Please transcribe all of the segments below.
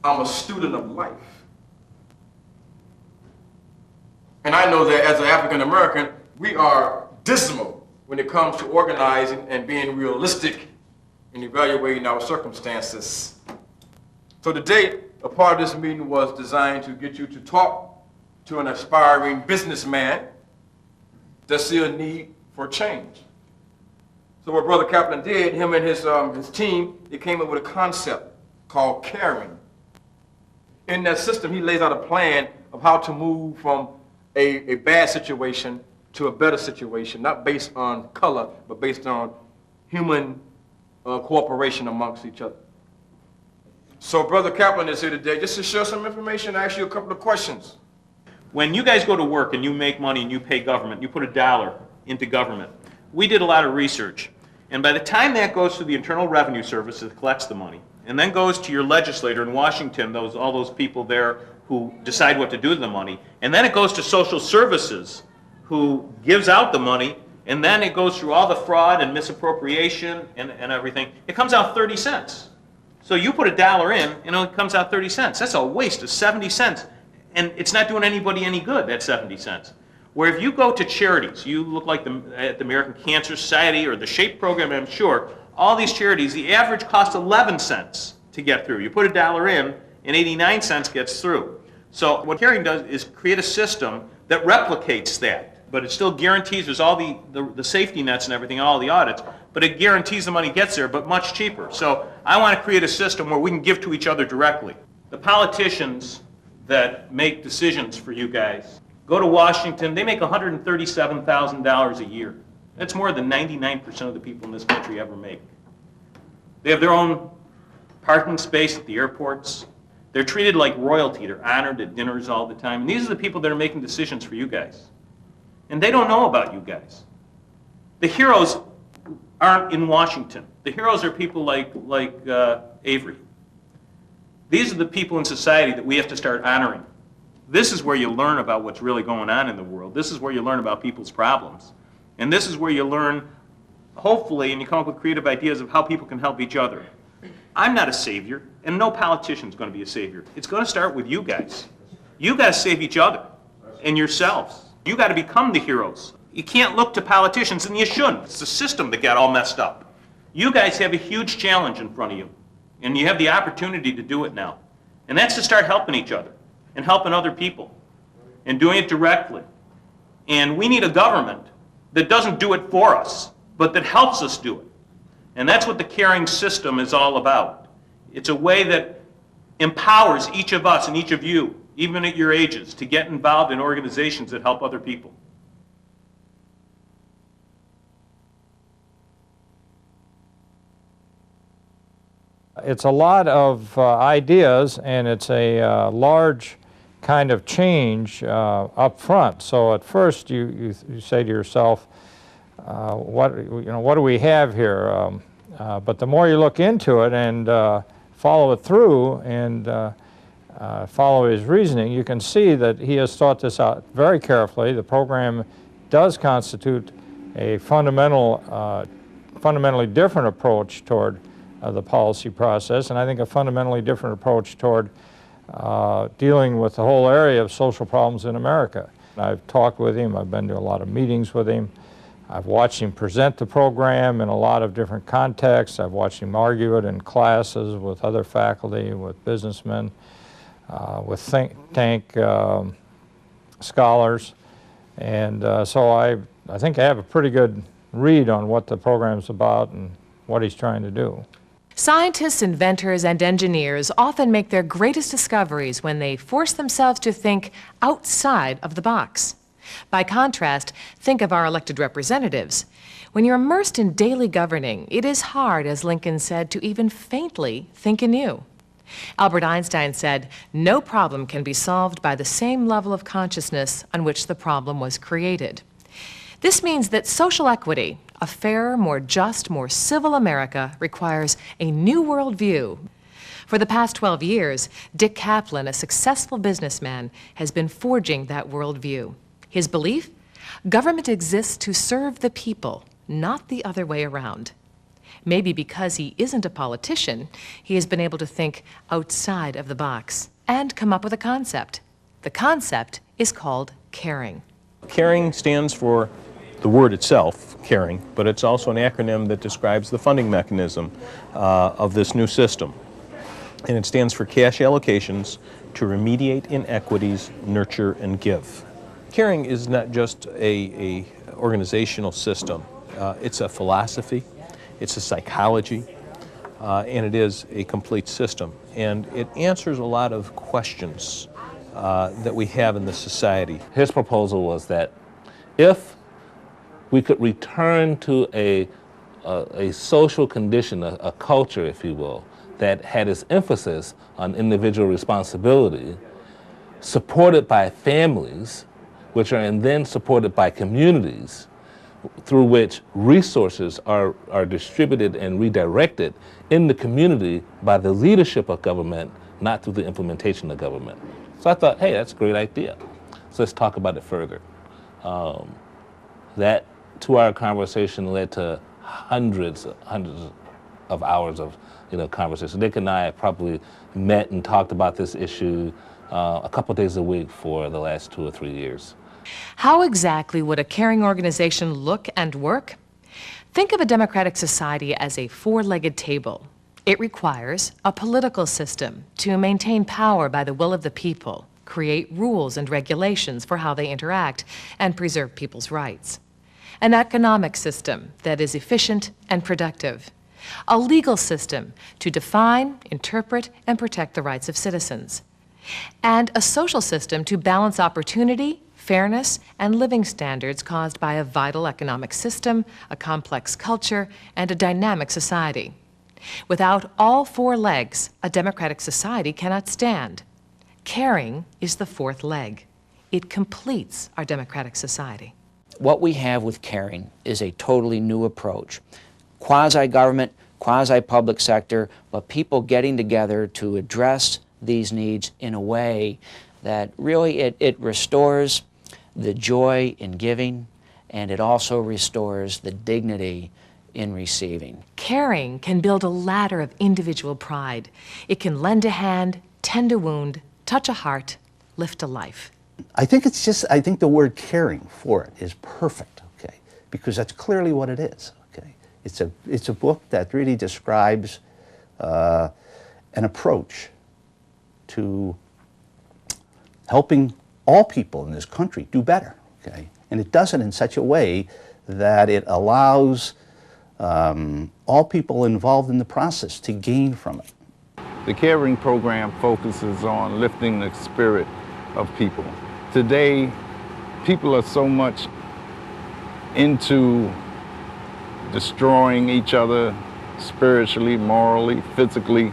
I'm a student of life. And I know that as an African American, we are dismal when it comes to organizing and being realistic in evaluating our circumstances. So today, a part of this meeting was designed to get you to talk to an aspiring businessman that see a need for change. So what Brother Kaplan did, him and his team, they came up with a concept called caring. In that system, he lays out a plan of how to move from a bad situation to a better situation, not based on color, but based on human cooperation amongst each other. So Brother Kaplan is here today just to share some information and ask you a couple of questions. When you guys go to work and you make money and you pay government, you put $1 into government. We did a lot of research. And by the time that goes to the Internal Revenue Service that collects the money, and then goes to your legislator in Washington, all those people there who decide what to do with the money, and then it goes to social services who gives out the money, and then it goes through all the fraud and misappropriation and everything, it comes out 30 cents. So you put $1 in, and it comes out 30 cents. That's a waste of 70 cents. And it's not doing anybody any good, that 70 cents. Where if you go to charities, you look like at the American Cancer Society or the SHAPE program, I'm sure, all these charities, the average costs 11 cents to get through. You put $1 in, and 89 cents gets through. So what caring does is create a system that replicates that, but it still guarantees there's all the safety nets and everything, all the audits, but it guarantees the money gets there, but much cheaper. So I want to create a system where we can give to each other directly. The politicians that make decisions for you guys go to Washington, they make $137,000 a year. That's more than 99% of the people in this country ever make. They have their own parking space at the airports. They're treated like royalty. They're honored at dinners all the time. And these are the people that are making decisions for you guys. And they don't know about you guys. The heroes aren't in Washington. The heroes are people like Avery. These are the people in society that we have to start honoring. This is where you learn about what's really going on in the world. This is where you learn about people's problems. And this is where you learn, hopefully, and you come up with creative ideas of how people can help each other. I'm not a savior, and no politician's going to be a savior. It's going to start with you guys. You got to save each other and yourselves. You got to become the heroes. You can't look to politicians, and you shouldn't. It's the system that got all messed up. You guys have a huge challenge in front of you, and you have the opportunity to do it now. And that's to start helping each other and helping other people and doing it directly. And we need a government that doesn't do it for us, but that helps us do it. And that's what the caring system is all about. It's a way that empowers each of us and each of you, even at your ages, to get involved in organizations that help other people. It's a lot of ideas, and it's a large kind of change up front. So at first you say to yourself, what do we have here? But the more you look into it and follow it through and follow his reasoning, you can see that he has thought this out very carefully. The program does constitute a fundamentally different approach toward the policy process, and I think a fundamentally different approach toward dealing with the whole area of social problems in America. I've talked with him, I've been to a lot of meetings with him, I've watched him present the program in a lot of different contexts, I've watched him argue it in classes with other faculty, with businessmen, with think tank scholars, and so I think I have a pretty good read on what the program's about and what he's trying to do. Scientists, inventors, and engineers often make their greatest discoveries when they force themselves to think outside of the box. By contrast, think of our elected representatives. When you're immersed in daily governing, it is hard, as Lincoln said, to even faintly think anew. Albert Einstein said, "No problem can be solved by the same level of consciousness on which the problem was created." This means that social equity, a fairer, more just, more civil America, requires a new worldview. For the past 12 years, Dick Kaplan, a successful businessman, has been forging that worldview. His belief? Government exists to serve the people, not the other way around. Maybe because he isn't a politician, he has been able to think outside of the box and come up with a concept. The concept is called caring. Caring stands for the word itself, caring, but it's also an acronym that describes the funding mechanism of this new system. And it stands for cash allocations to remediate inequities, nurture, and give. Caring is not just a organizational system. It's a philosophy, it's a psychology, and it is a complete system. And it answers a lot of questions that we have in the society. His proposal was that if we could return to a social condition, a culture, if you will, that had its emphasis on individual responsibility, supported by families, which are then supported by communities, through which resources are distributed and redirected in the community by the leadership of government, not through the implementation of government. So I thought, hey, that's a great idea. So let's talk about it further. That 2-hour conversation led to hundreds of hours of conversation. Dick and I have probably met and talked about this issue a couple days a week for the last 2 or 3 years. How exactly would a caring organization look and work? Think of a democratic society as a four-legged table. It requires a political system to maintain power by the will of the people, create rules and regulations for how they interact, and preserve people's rights. An economic system that is efficient and productive. A legal system to define, interpret, and protect the rights of citizens. And a social system to balance opportunity, fairness, and living standards caused by a vital economic system, a complex culture, and a dynamic society. Without all four legs, a democratic society cannot stand. Caring is the fourth leg. It completes our democratic society. What we have with caring is a totally new approach. Quasi-government, quasi-public sector, but people getting together to address these needs in a way that really it restores the joy in giving, and it also restores the dignity in receiving. Caring can build a ladder of individual pride. It can lend a hand, tend a wound, touch a heart, lift a life. I think the word caring for it is perfect, okay, because that's clearly what it is, okay. It's a book that really describes an approach to helping all people in this country do better, okay, and it does it in such a way that it allows all people involved in the process to gain from it. The Caring program focuses on lifting the spirit of people. Today, people are so much into destroying each other spiritually, morally, physically,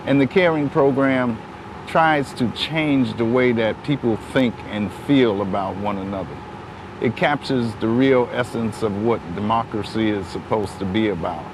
and the Caring program tries to change the way that people think and feel about one another. It captures the real essence of what democracy is supposed to be about.